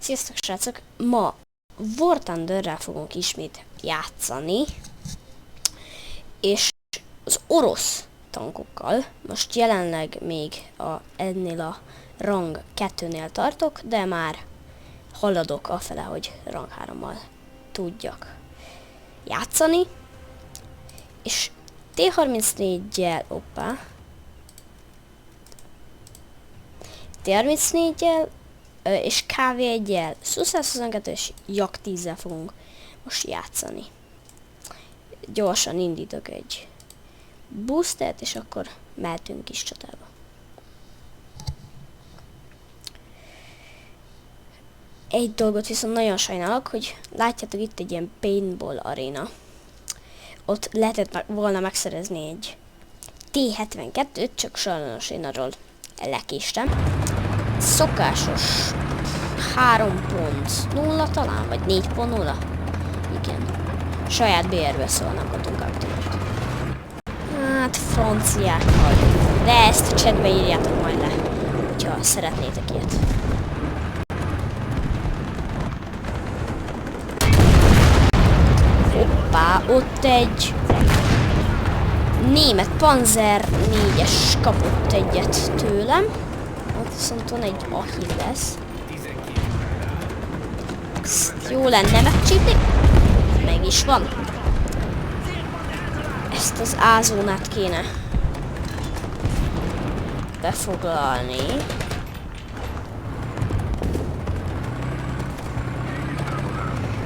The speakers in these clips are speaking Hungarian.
Sziasztok srácok! Ma War Thunderrel fogunk ismét játszani, és az orosz tankokkal. Most jelenleg még ennél a rang 2-nél tartok, de már haladok afele, hogy rang 3-mal tudjak játszani. És T-34-jel, T-34-jel és KV1-jel, Su-122 és Jak-10-zel fogunk most játszani. Gyorsan indítok egy boostert, és akkor mehetünk is csatába. Egy dolgot viszont nagyon sajnálok, hogy látjátok itt egy ilyen paintball aréna. Ott lehetett volna megszerezni egy T-72-t, csak sajnos én arról lekéstem. Szokásos 3.0 talán, vagy 4.0? Igen. Saját BR-ből szólnak adunk update-t. Hát franciákkal. De ezt a chatbe írjátok majd le, hogyha szeretnétek ilyet. Hoppá, ott egy német Panzer 4-es kapott egyet tőlem. Ott viszont van egy Achilles. Ezt jó lenne megcsípni. Meg is van. Ezt az A-zónát kéne befoglalni.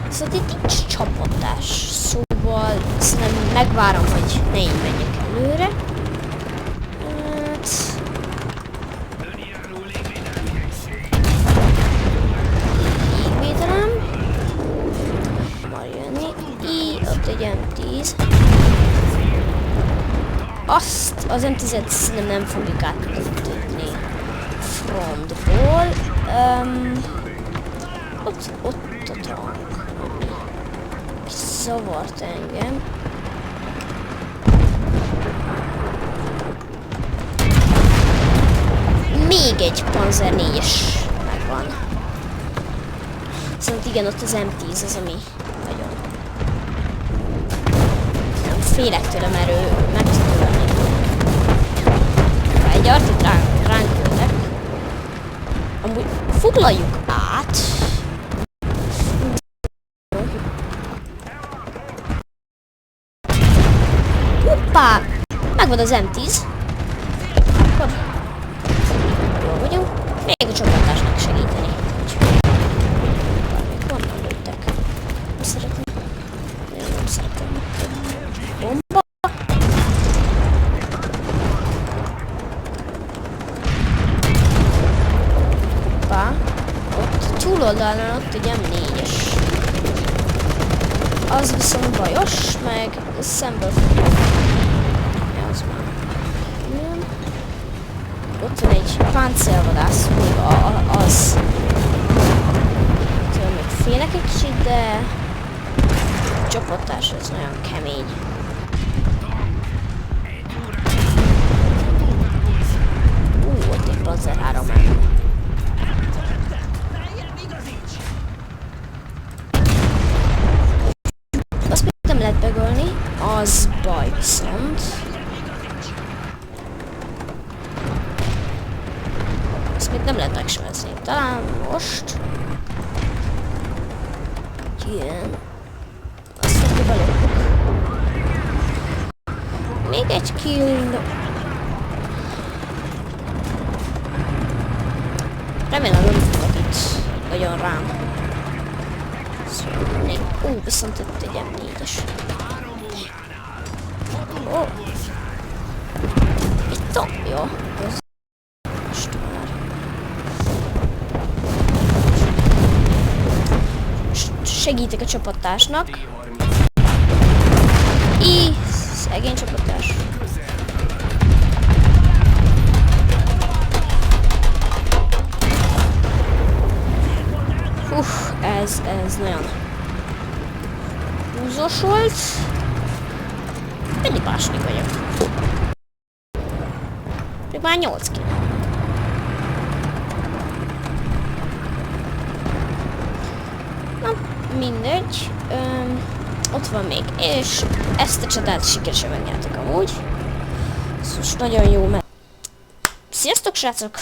Szóval itt nincs csapatás, szóval szerintem megvárom, hogy ne így menjek előre. Egy M10. Azt az M10-et szerintem nem fogjuk átütni frontból. Ott a tank, ami zavart engem. Még egy Panzer 4-es megvan. Szóval igen, ott az M10 az, ami nagyon félek tőle, mert ő meg tud ölni. Ha egy artit ránk küldek, amúgy foglaljuk át. Hoppá! Megvan az M10. Akkor jól vagyunk. Még a csapatásnak segíteni. Honnan lőttek? Nem szeretném. Nem szeretem. Bomba. Hoppá. Ott túloldalán ott egy M4-es. Az viszont bajos, meg szemből fogjuk. Az már. Nem. Ott van egy páncélvadász, még az. Tőle még félek egy kicsit, de a csapattárs az nagyon kemény. Ott egy Panzer 3 -en. Azt még nem lehet begölni, az baj viszont. Azt még nem lehet megsmezni. Talán most. Igen. Azt mondja belőlük. Még egy kill. Remélem nem fogok itt nagyon rám. Szóval viszont itt egy M4-es. Itt a... Jó. Most már. Segítek a csapattársnak. Szegény csapattárs. Ez nagyon húzós volt. Pedig második vagyok. Még már 8 kill. mindegy. Ott van még, és ezt a csatát sikeresen megnyertek amúgy. Ez most nagyon jó, mert... Sziasztok, srácok!